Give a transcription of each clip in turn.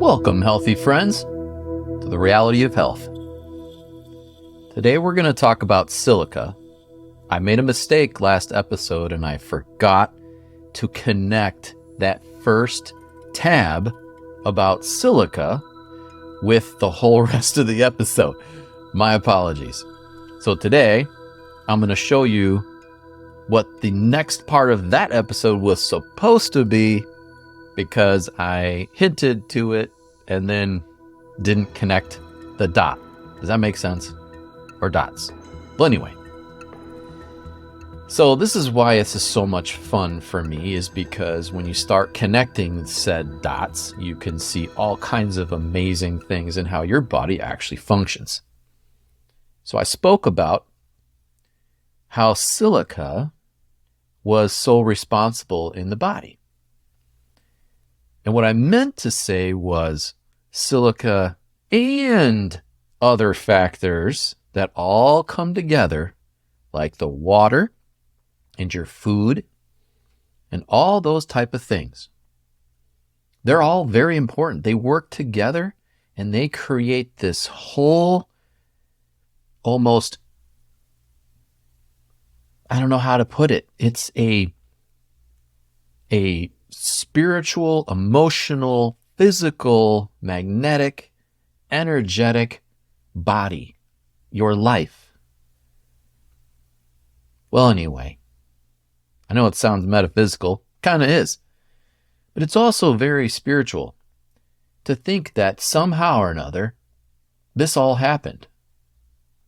Welcome, healthy friends, to the reality of health. Today we're going to talk about silica. I made a mistake last episode and I forgot to connect that first tab about silica with the whole rest of the episode. My apologies. So today I'm going to show you what the next part of that episode was supposed to be, because I hinted to it and then didn't connect the dot. Does that make sense? Or dots? Well, anyway. So this is why this is so much fun for me, is because when you start connecting said dots, you can see all kinds of amazing things in how your body actually functions. So I spoke about how silica was so responsible in the body. And what I meant to say was silica and other factors that all come together, like the water and your food and all those type of things. They're all very important. They work together and they create this whole almost, I don't know how to put it. It's a spiritual, emotional, physical, magnetic, energetic body, your life. Well, anyway, I know it sounds metaphysical, kind of is, but it's also very spiritual to think that somehow or another, this all happened.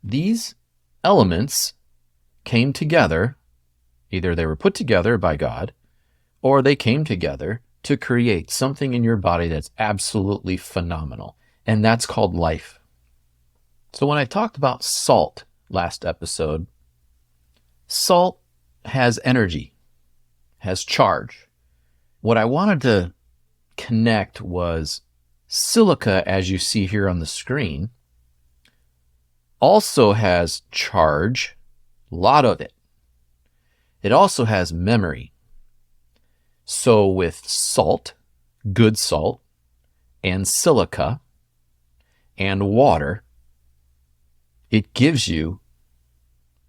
These elements came together, either they were put together by God, or they came together to create something in your body that's absolutely phenomenal. And that's called life. So when I talked about salt last episode, salt has energy, has charge. What I wanted to connect was silica, as you see here on the screen, also has charge, a lot of it. It also has memory. So with salt, good salt, and silica, and water, it gives you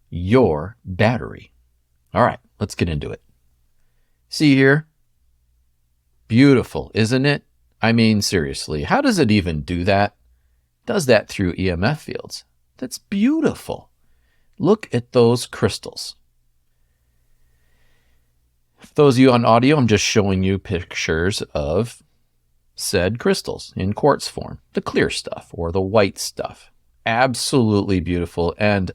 your battery. All right, let's get into it. See here? Beautiful, isn't it? I mean, seriously, how does it even do that? It does that through EMF fields. That's beautiful. Look at those crystals. For those of you on audio, I'm just showing you pictures of said crystals in quartz form, the clear stuff or the white stuff. Absolutely beautiful. And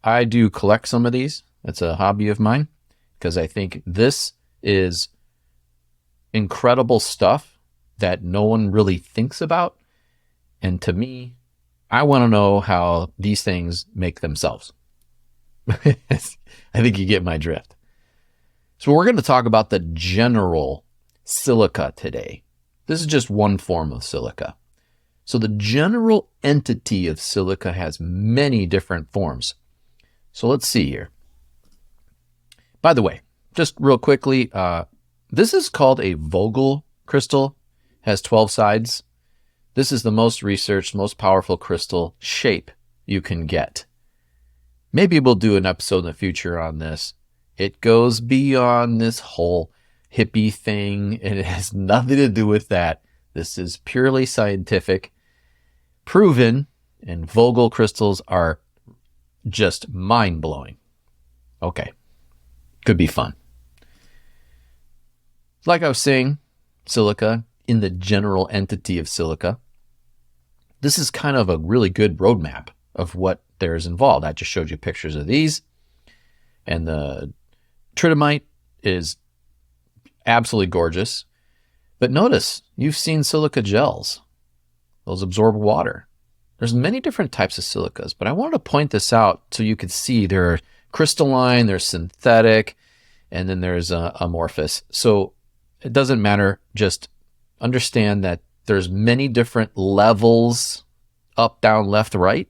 I do collect some of these. That's a hobby of mine because I think this is incredible stuff that no one really thinks about. And to me, I want to know how these things make themselves. I think you get my drift. So we're going to talk about the general silica today. This is just one form of silica. So the general entity of silica has many different forms. So let's see here. By the way, just real quickly, this is called a Vogel crystal, has 12 sides. This is the most researched, most powerful crystal shape you can get. Maybe we'll do an episode in the future on this. It goes beyond this whole hippie thing, and it has nothing to do with that. This is purely scientific, proven, and Vogel crystals are just mind-blowing. Okay, could be fun. Like I was saying, silica, in the general entity of silica, this is kind of a really good roadmap of what there is involved. I just showed you pictures of these, and the tritomite is absolutely gorgeous. But notice, you've seen silica gels. Those absorb water. There's many different types of silicas, but I wanted to point this out so you could see they're crystalline, they're synthetic, and then there's amorphous. So it doesn't matter. Just understand that there's many different levels, up, down, left, right,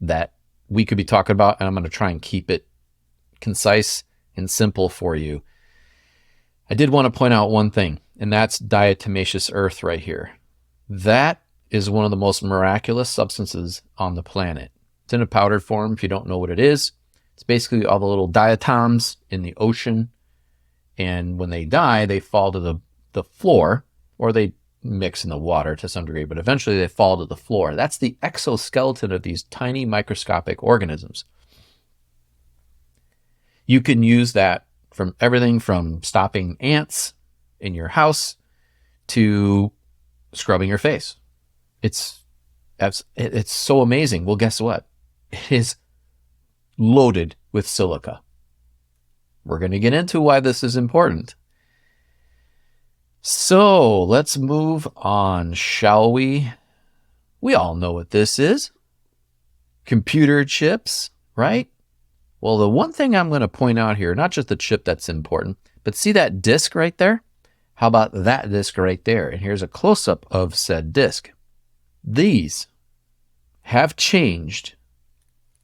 that we could be talking about, and I'm going to try and keep it concise and simple for you. I did want to point out one thing, and that's diatomaceous earth right here. That is one of the most miraculous substances on the planet. It's in a powdered form if you don't know what it is. It's basically all the little diatoms in the ocean. And when they die, they fall to the floor, or they mix in the water to some degree, but eventually they fall to the floor. That's the exoskeleton of these tiny microscopic organisms. You can use that from everything from stopping ants in your house to scrubbing your face. It's so amazing. Well, guess what? It is loaded with silica. We're going to get into why this is important. So let's move on, shall we? We all know what this is. Computer chips, right? Well, the one thing I'm going to point out here, not just the chip that's important, but see that disc right there? How about that disc right there? And here's a close-up of said disc. These have changed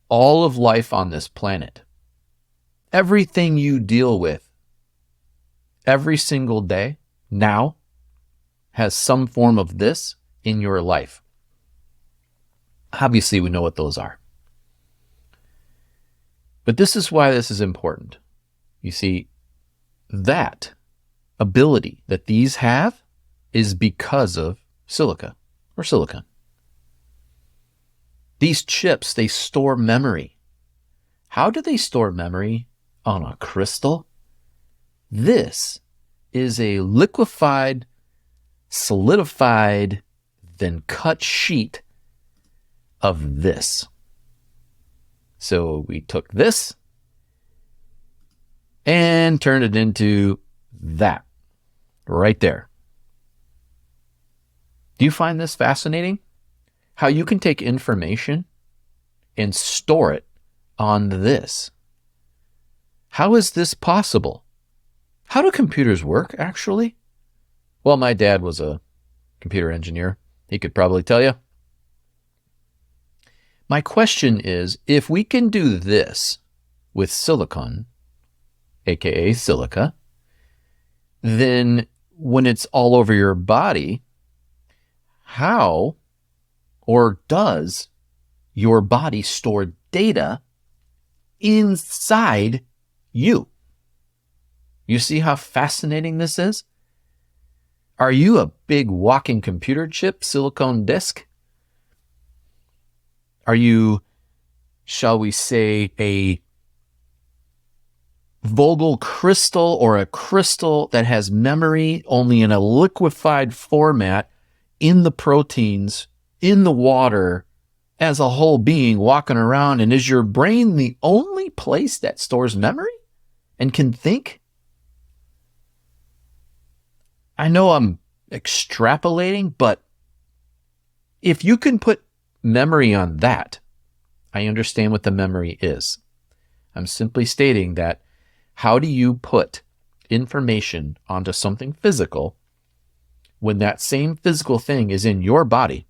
all of life on this planet. Everything you deal with every single day now has some form of this in your life. Obviously, we know what those are. But this is why this is important. You see, that ability that these have is because of silica or silicon. These chips, they store memory. How do they store memory on a crystal? This is a liquefied, solidified, then cut sheet of this. So we took this and turned it into that right there. Do you find this fascinating? How you can take information and store it on this. How is this possible? How do computers work, actually? Well, my dad was a computer engineer. He could probably tell you. My question is, if we can do this with silicon, aka silica, then when it's all over your body, how or does your body store data inside you? You see how fascinating this is? Are you a big walking computer chip, silicone disk? Are you, shall we say, a Vogel crystal or a crystal that has memory only in a liquefied format in the proteins, in the water, as a whole being walking around? And is your brain the only place that stores memory and can think? I know I'm extrapolating, but if you can put memory on that, I understand what the memory is. I'm simply stating that how do you put information onto something physical when that same physical thing is in your body?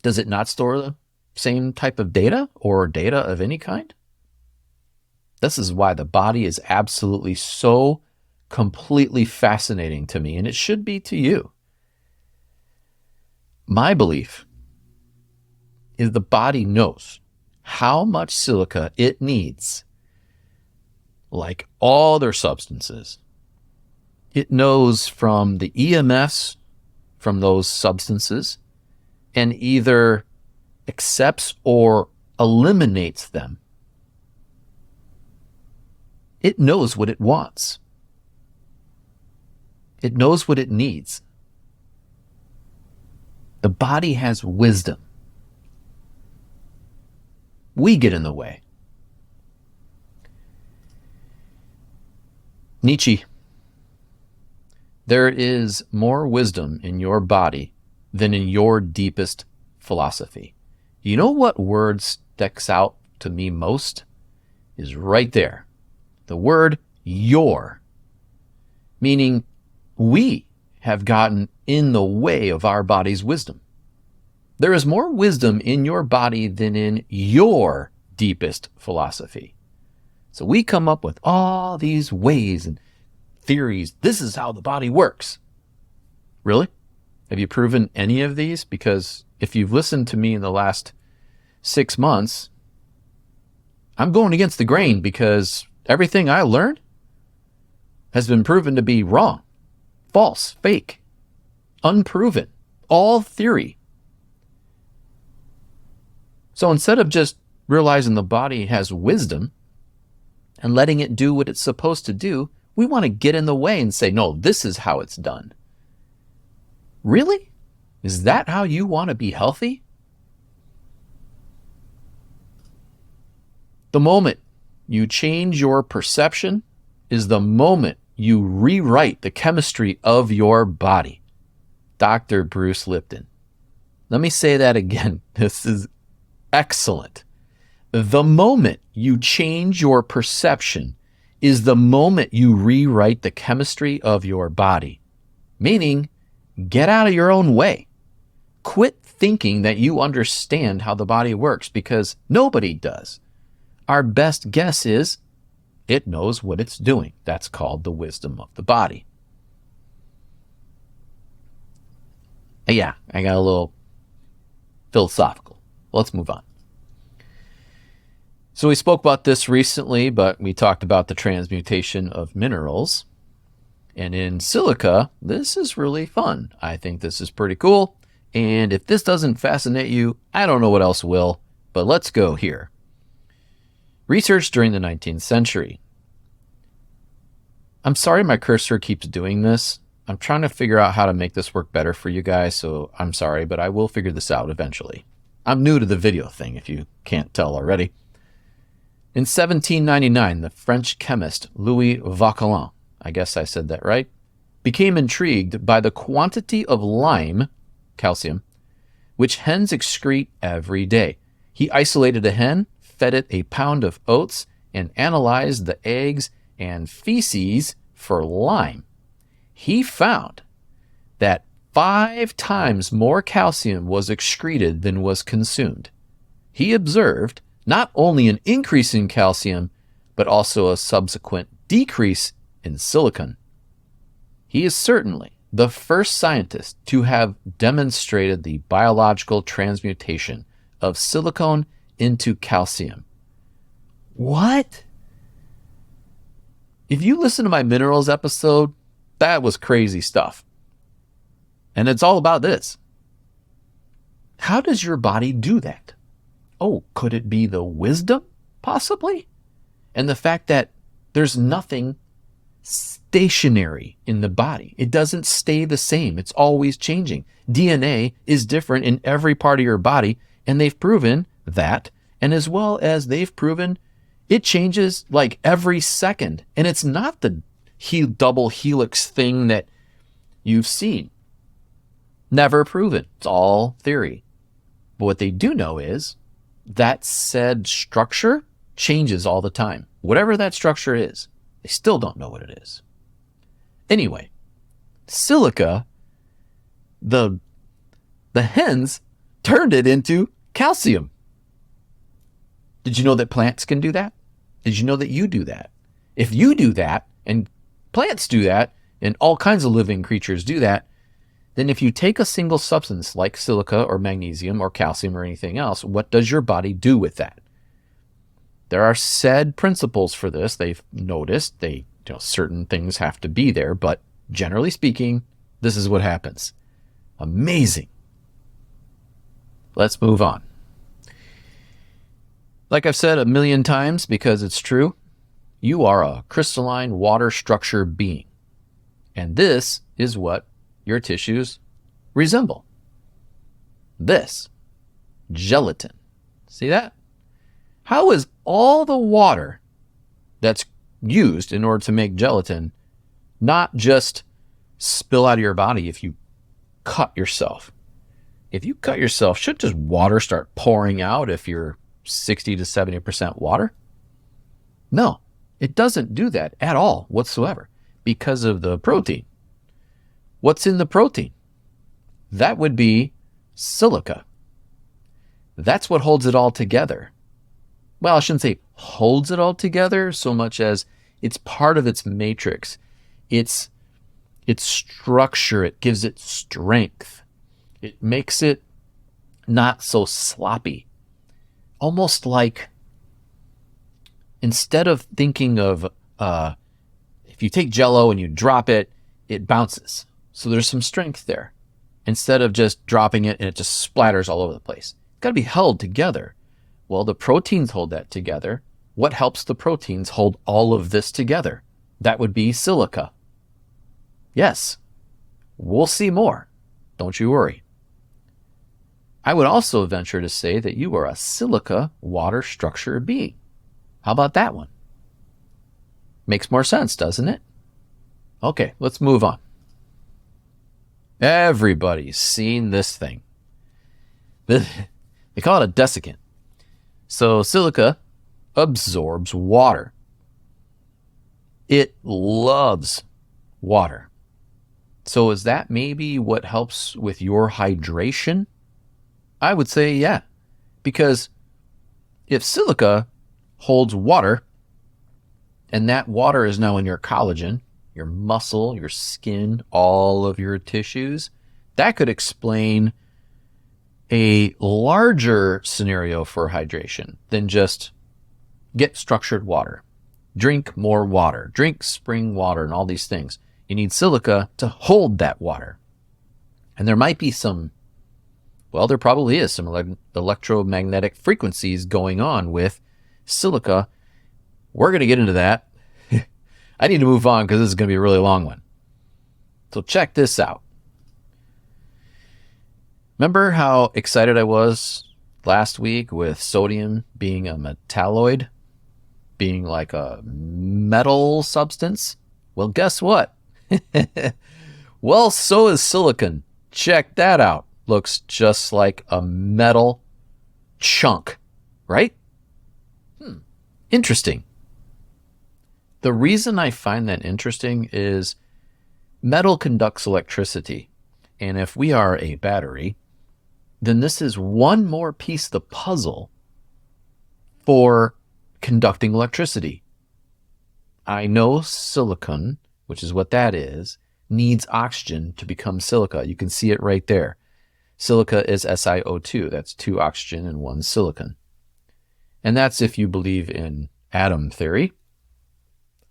Does it not store the same type of data or data of any kind? This is why the body is absolutely so completely fascinating to me, and it should be to you. My belief is the body knows how much silica it needs, like all their substances. It knows from the EMFs from those substances and either accepts or eliminates them. It knows what it wants. It knows what it needs. The body has wisdom. We get in the way. Nietzsche. There is more wisdom in your body than in your deepest philosophy. You know what word sticks out to me most? Is right there. The word your. Meaning we have gotten in the way of our body's wisdom. There is more wisdom in your body than in your deepest philosophy. So we come up with all these ways and theories. This is how the body works. Really? Have you proven any of these? Because if you've listened to me in the last 6 months, I'm going against the grain because everything I learned has been proven to be wrong, false, fake, unproven, all theory. So instead of just realizing the body has wisdom and letting it do what it's supposed to do, we want to get in the way and say, no, this is how it's done. Really? Is that how you want to be healthy? The moment you change your perception is the moment you rewrite the chemistry of your body. Dr. Bruce Lipton. Let me say that again. This is excellent. The moment you change your perception is the moment you rewrite the chemistry of your body. Meaning, get out of your own way. Quit thinking that you understand how the body works, because nobody does. Our best guess is it knows what it's doing. That's called the wisdom of the body. Yeah, I got a little philosophical. Let's move on. So we spoke about this recently, but we talked about the transmutation of minerals. And in silica, this is really fun. I think this is pretty cool. And if this doesn't fascinate you, I don't know what else will, but let's go here. Research during the 19th century. I'm sorry my cursor keeps doing this. I'm trying to figure out how to make this work better for you guys, so I'm sorry, but I will figure this out eventually. I'm new to the video thing, if you can't tell already. In 1799, the French chemist Louis Vauquelin, I guess I said that right, became intrigued by the quantity of lime, calcium, which hens excrete every day. He isolated a hen, fed it a pound of oats, and analyzed the eggs and feces for lime. He found that 5 times more calcium was excreted than was consumed. He observed not only an increase in calcium, but also a subsequent decrease in silicon. He is certainly the first scientist to have demonstrated the biological transmutation of silicon into calcium. What? If you listen to my minerals episode, that was crazy stuff. And it's all about this. How does your body do that? Oh, could it be the wisdom, possibly? And the fact that there's nothing stationary in the body. It doesn't stay the same. It's always changing. DNA is different in every part of your body, and they've proven that. And as well as they've proven it changes like every second. And it's not the double helix thing that you've seen. Never proven. It's all theory. But what they do know is that said structure changes all the time. Whatever that structure is, they still don't know what it is. Anyway, silica, the hens turned it into calcium. Did you know that plants can do that? Did you know that you do that? If you do that, and plants do that, and all kinds of living creatures do that, then if you take a single substance like silica or magnesium or calcium or anything else, what does your body do with that? There are said principles for this. They've noticed certain things have to be there, but generally speaking, this is what happens. Amazing. Let's move on. Like I've said a million times, because it's true, you are a crystalline water structure being. And this is what your tissues resemble. This, gelatin. See that? How is all the water that's used in order to make gelatin not just spill out of your body if you cut yourself? If you cut yourself, should just water start pouring out if you're 60 to 70% water? No, it doesn't do that at all whatsoever because of the protein. What's in the protein? That would be silica. That's what holds it all together. Well, I shouldn't say holds it all together so much as it's part of its matrix. It's its structure, it gives it strength. It makes it not so sloppy. Almost like, instead of thinking of, if you take Jell-O and you drop it, it bounces. So there's some strength there. Instead of just dropping it and it just splatters all over the place. It's got to be held together. Well, the proteins hold that together. What helps the proteins hold all of this together? That would be silica. Yes, we'll see more. Don't you worry. I would also venture to say that you are a silica water structure being. How about that one? Makes more sense, doesn't it? Okay, let's move on. Everybody's seen this thing. They call it a desiccant. So silica absorbs water. It loves water. So is that maybe what helps with your hydration? I would say yeah. Because if silica holds water, and that water is now in your collagen, your muscle, your skin, all of your tissues, that could explain a larger scenario for hydration than just get structured water. Drink more water. Drink spring water and all these things. You need silica to hold that water. And there might be some, well, there probably is some electromagnetic frequencies going on with silica. We're going to get into that. I need to move on because this is going to be a really long one. So check this out. Remember how excited I was last week with sodium being a metalloid, being like a metal substance? Well, guess what? Well, so is silicon. Check that out. Looks just like a metal chunk, right? Interesting. The reason I find that interesting is metal conducts electricity. And if we are a battery, then this is one more piece of the puzzle for conducting electricity. I know silicon, which is what that is, needs oxygen to become silica. You can see it right there. Silica is SiO2. That's 2 oxygen and 1 silicon. And that's if you believe in atom theory.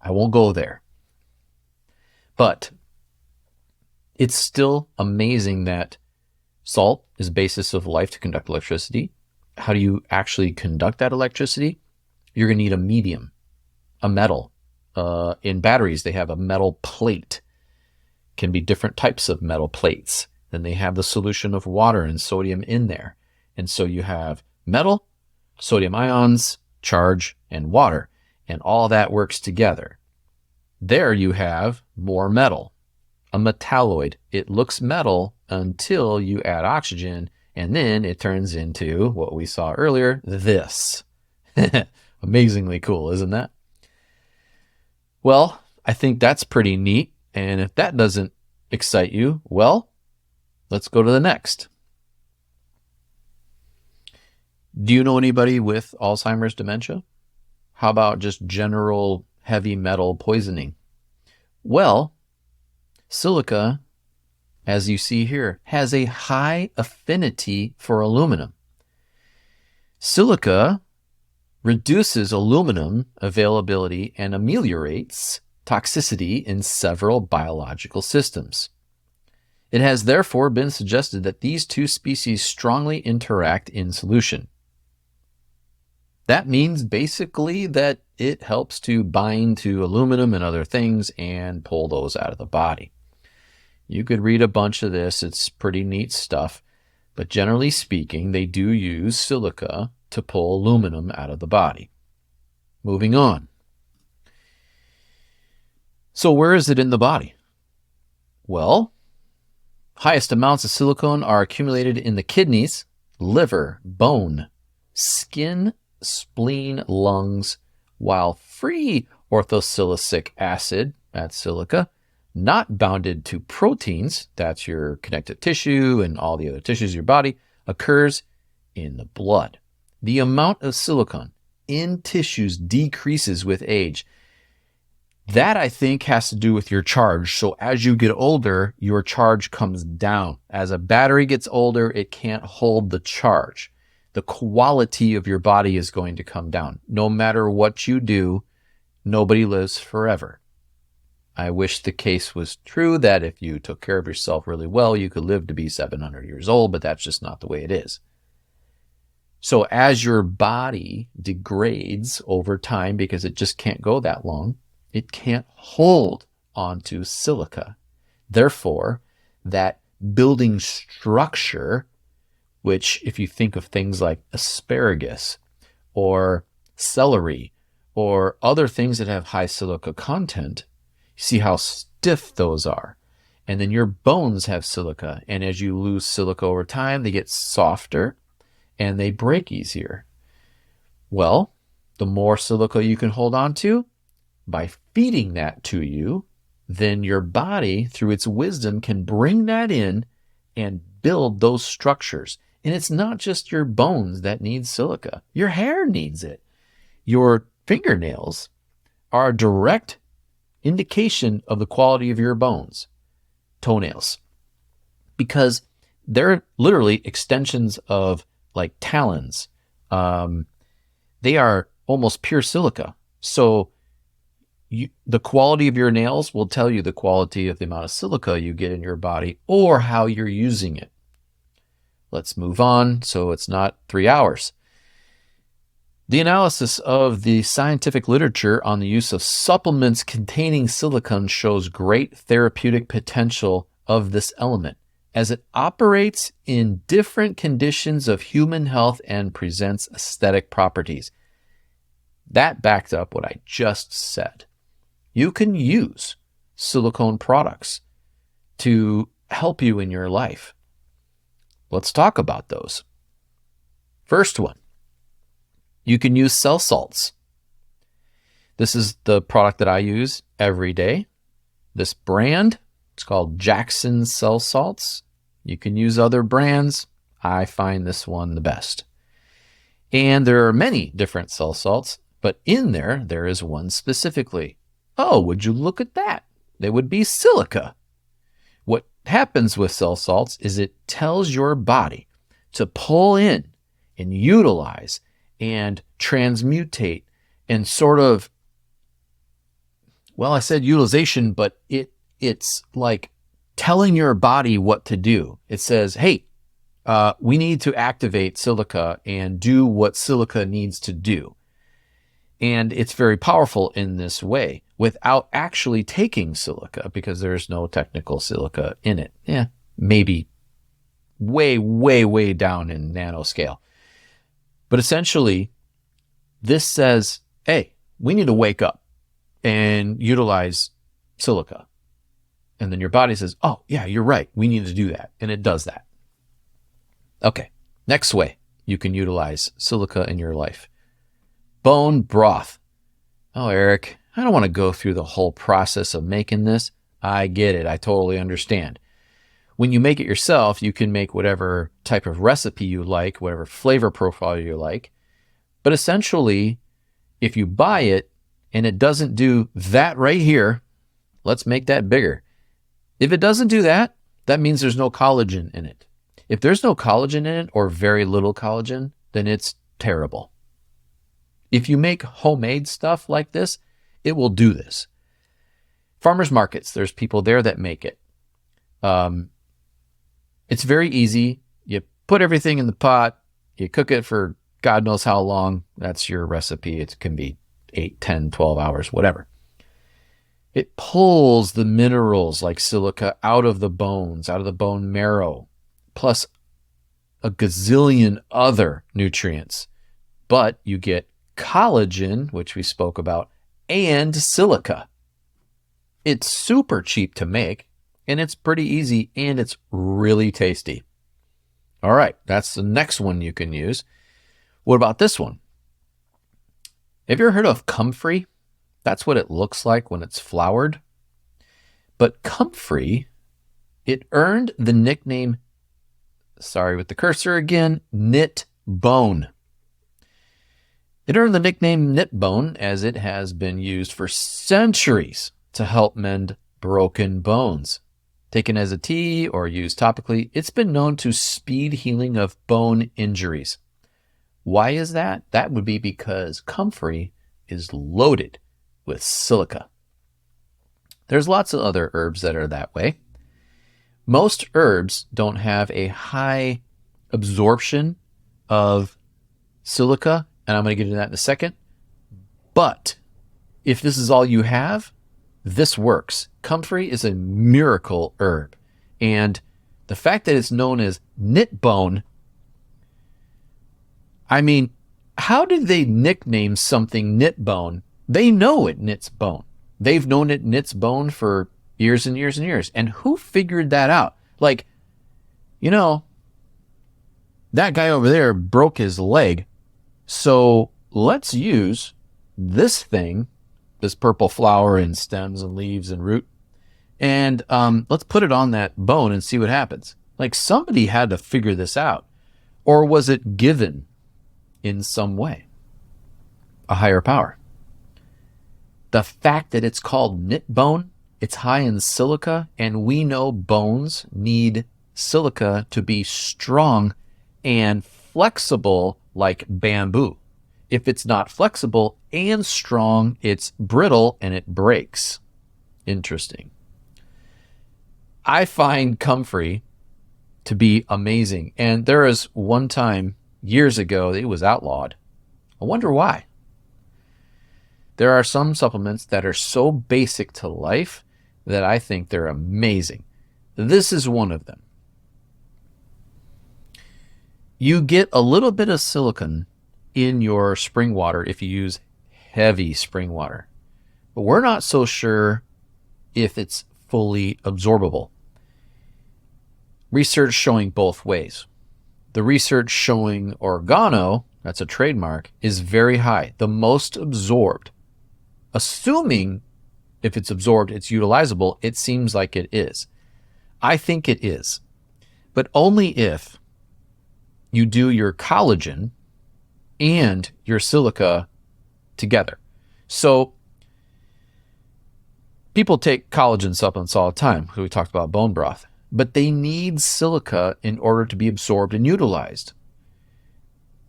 I won't go there. But it's still amazing that salt is the basis of life to conduct electricity. How do you actually conduct that electricity? You're going to need a medium, a metal. In batteries, they have a metal plate. Can be different types of metal plates. Then they have the solution of water and sodium in there. And so you have metal, sodium ions, charge, and water. And all that works together. There you have more metal, a metalloid. It looks metal until you add oxygen, and then it turns into what we saw earlier, this. Amazingly cool, isn't that? Well, I think that's pretty neat. And if that doesn't excite you, well, let's go to the next. Do you know anybody with Alzheimer's dementia? How about just general heavy metal poisoning? Well, silica, as you see here, has a high affinity for aluminum. Silica reduces aluminum availability and ameliorates toxicity in several biological systems. It has therefore been suggested that these two species strongly interact in solution. That means basically that it helps to bind to aluminum and other things and pull those out of the body. You could read a bunch of this. It's pretty neat stuff. But generally speaking, they do use silica to pull aluminum out of the body. Moving on. So where is it in the body? Well, highest amounts of silicon are accumulated in the kidneys, liver, bone, skin, spleen, lungs, while free orthosilicic acid, that's silica, not bounded to proteins, that's your connective tissue and all the other tissues of your body, occurs in the blood. The amount of silicon in tissues decreases with age. That, I think, has to do with your charge. So as you get older, your charge comes down. As a battery gets older, it can't hold the charge. The quality of your body is going to come down. No matter what you do, nobody lives forever. I wish the case was true that if you took care of yourself really well, you could live to be 700 years old, but that's just not the way it is. So as your body degrades over time, because it just can't go that long, it can't hold onto silica. Therefore, that building structure, which if you think of things like asparagus or celery or other things that have high silica content, you see how stiff those are. And then your bones have silica. And as you lose silica over time, they get softer and they break easier. Well, the more silica you can hold on to, by feeding that to you, then your body, through its wisdom, can bring that in and build those structures. And it's not just your bones that need silica. Your hair needs it. Your fingernails are a direct indication of the quality of your bones. Toenails. Because they're literally extensions of like talons. They are almost pure silica. So the quality of your nails will tell you the quality of the amount of silica you get in your body or how you're using it. Let's move on so it's not 3 hours. The analysis of the scientific literature on the use of supplements containing silicon shows great therapeutic potential of this element as it operates in different conditions of human health and presents aesthetic properties. That backed up what I just said. You can use silicone products to help you in your life. Let's talk about those. First one, you can use cell salts. This is the product that I use every day. This brand, it's called Jackson Cell Salts. You can use other brands. I find this one the best. And there are many different cell salts, but in there is one specifically. Oh, would you look at that? They would be silica. What happens with cell salts is it tells your body to pull in and utilize and transmutate and sort of, well, I said utilization, but it's like telling your body what to do. It says, hey, we need to activate silica and do what silica needs to do. And it's very powerful in this way without actually taking silica because there's no technical silica in it. Yeah, maybe way, way, way down in nanoscale. But essentially, this says, hey, we need to wake up and utilize silica. And then your body says, oh, yeah, you're right. We need to do that. And it does that. Okay, next way you can utilize silica in your life. Bone broth. Oh, Eric, I don't want to go through the whole process of making this. I get it. I totally understand. When you make it yourself, you can make whatever type of recipe you like, whatever flavor profile you like. But essentially, if you buy it and it doesn't do that right here, let's make that bigger. If it doesn't do that, that means there's no collagen in it. If there's no collagen in it or very little collagen, then it's terrible. If you make homemade stuff like this, it will do this. Farmers markets, there's people there that make it. It's very easy. You put everything in the pot, you cook it for God knows how long. That's your recipe. It can be 8, 10, 12 hours, whatever. It pulls the minerals like silica out of the bones, out of the bone marrow, plus a gazillion other nutrients. But you get collagen, which we spoke about, and silica. It's super cheap to make, and it's pretty easy, and it's really tasty. All right, that's the next one you can use. What about this one? Have you ever heard of comfrey? That's what it looks like when it's floured. But comfrey, it earned the nickname, sorry with the cursor again, knit bone. It earned the nickname knit bone as it has been used for centuries to help mend broken bones. Taken as a tea or used topically, it's been known to speed healing of bone injuries. Why is that? That would be because comfrey is loaded with silica. There's lots of other herbs that are that way. Most herbs don't have a high absorption of silica, and I'm going to get into that in a second. But if this is all you have, this works. Comfrey is a miracle herb. And the fact that it's known as knit bone, I mean, how did they nickname something knit bone? They know it knits bone. They've known it knits bone for years and years and years. And who figured that out? Like, you know, that guy over there broke his leg. So let's use this thing, this purple flower and stems and leaves and root, and let's put it on that bone and see what happens. Like, somebody had to figure this out. Or was it given in some way? A higher power. The fact that it's called knit bone, it's high in silica, and we know bones need silica to be strong and flexible like bamboo. If it's not flexible and strong, it's brittle and it breaks. Interesting. I find comfrey to be amazing. And there is one time years ago it was outlawed. I wonder why. There are some supplements that are so basic to life that I think they're amazing. This is one of them. You get a little bit of silicon in your spring water if you use heavy spring water. But we're not so sure if it's fully absorbable. Research showing both ways. The research showing organo, that's a trademark, is very high, the most absorbed. Assuming if it's absorbed, it's utilizable, it seems like it is. I think it is, but only if you do your collagen and your silica together. So people take collagen supplements all the time, because we talked about bone broth, but they need silica in order to be absorbed and utilized.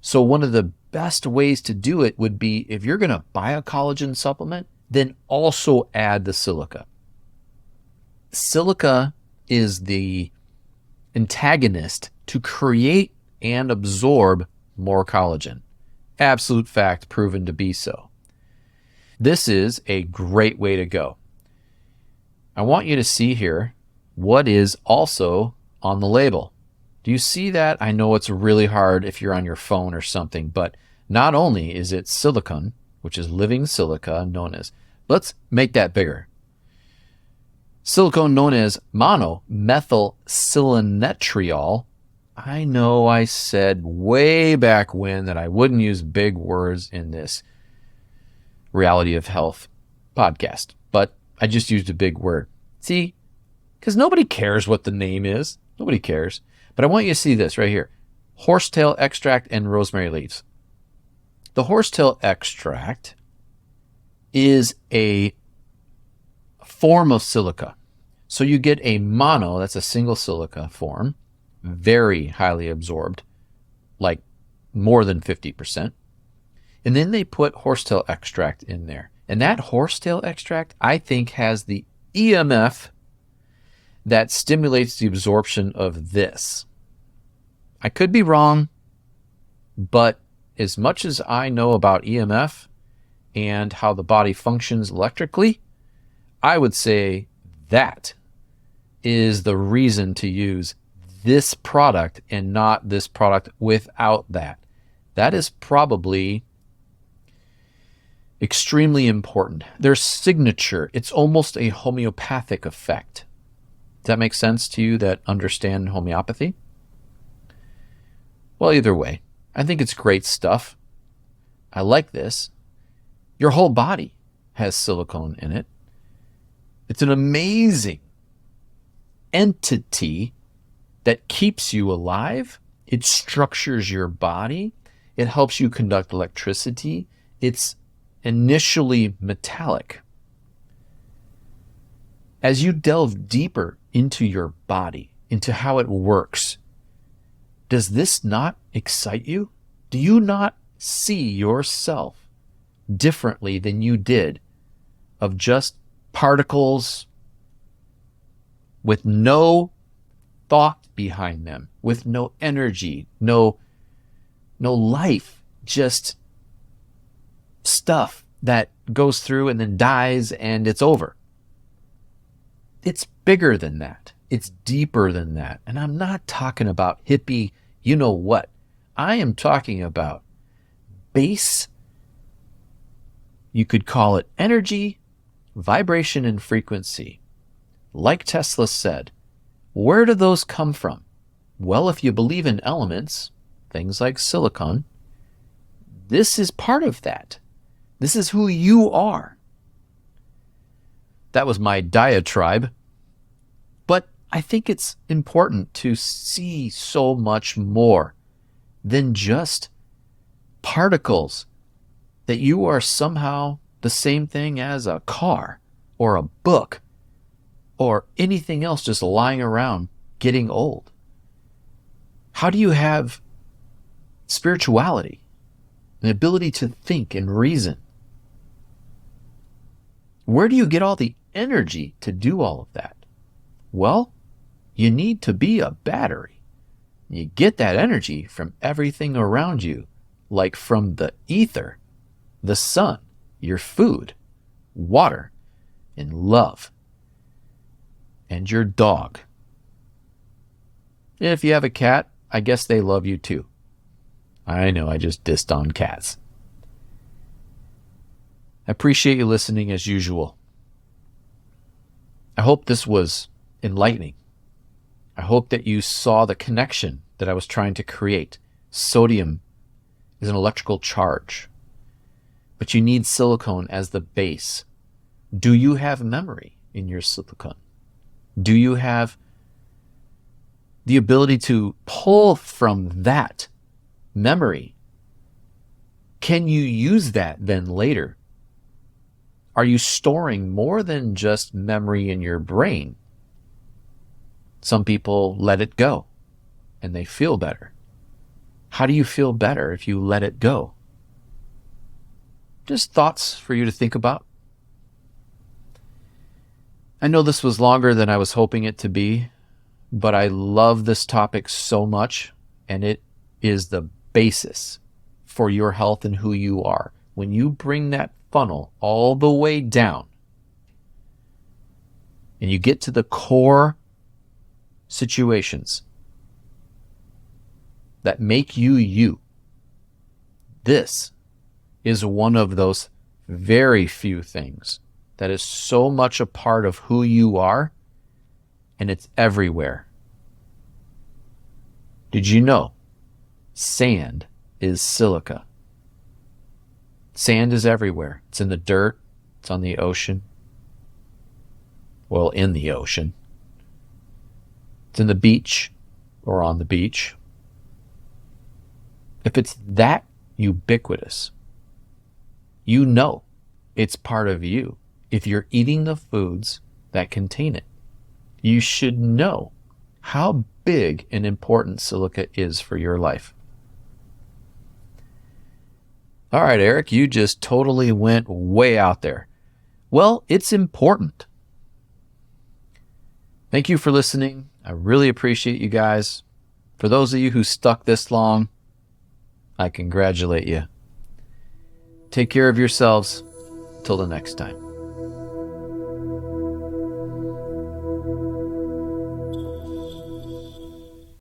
So one of the best ways to do it would be, if you're going to buy a collagen supplement, then also add the silica. Silica is the antagonist to create and absorb more collagen. Absolute fact, proven to be so. This is a great way to go. I want you to see here what is also on the label. Do you see that? I know it's really hard if you're on your phone or something, but not only is it silicon, which is living silica, known as, let's make that bigger. Silicone known as monomethylsilinetriol. I know I said way back when that I wouldn't use big words in this Reality of Health podcast, but I just used a big word. See, because nobody cares what the name is. Nobody cares. But I want you to see this right here. Horsetail extract and rosemary leaves. The horsetail extract is a form of silica. So you get a mono, that's a single silica form, very highly absorbed, like more than 50%. And then they put horsetail extract in there. And that horsetail extract, I think, has the EMF that stimulates the absorption of this. I could be wrong, but as much as I know about EMF and how the body functions electrically, I would say that is the reason to use this product and not this product without that. That is probably extremely important. Their signature, it's almost a homeopathic effect. Does that make sense to you that understand homeopathy? Well, either way, I think it's great stuff. I like this. Your whole body has silicone in it. It's an amazing entity that keeps you alive. It structures your body. It helps you conduct electricity. It's initially metallic. As you delve deeper into your body, into how it works, does this not excite you? Do you not see yourself differently than you did of just particles with no thought behind them, with no energy, no life, just stuff that goes through and then dies and it's over? It's bigger than that. It's deeper than that. And I'm not talking about hippie, you know what. I am talking about base, you could call it energy, vibration, and frequency. Like Tesla said, where do those come from? Well, if you believe in elements, things like silicon, this is part of that. This is who you are. That was my diatribe. But I think it's important to see so much more than just particles, that you are somehow the same thing as a car or a book or anything else just lying around getting old. How do you have spirituality, an ability to think and reason? Where do you get all the energy to do all of that? Well, you need to be a battery. You get that energy from everything around you, like from the ether, the sun, your food, water, and love, and your dog. If you have a cat, I guess they love you too. I know I just dissed on cats. I appreciate you listening as usual. I hope this was enlightening. I hope that you saw the connection that I was trying to create. Sodium is an electrical charge, but you need silicone as the base. Do you have memory in your silicone? Do you have the ability to pull from that memory? Can you use that then later? Are you storing more than just memory in your brain? Some people let it go and they feel better. How do you feel better if you let it go? Just thoughts for you to think about. I know this was longer than I was hoping it to be, but I love this topic so much, and it is the basis for your health and who you are. When you bring that funnel all the way down and you get to the core situations that make you you, this is one of those very few things that is so much a part of who you are, and it's everywhere. Did you know sand is silica? Sand is everywhere. It's in the dirt. It's on the ocean. Well, in the ocean. It's in the beach or on the beach. If it's that ubiquitous, you know it's part of you. If you're eating the foods that contain it, you should know how big and important silica is for your life. All right, Eric, you just totally went way out there. Well, it's important. Thank you for listening. I really appreciate you guys. For those of you who stuck this long, I congratulate you. Take care of yourselves. Till the next time.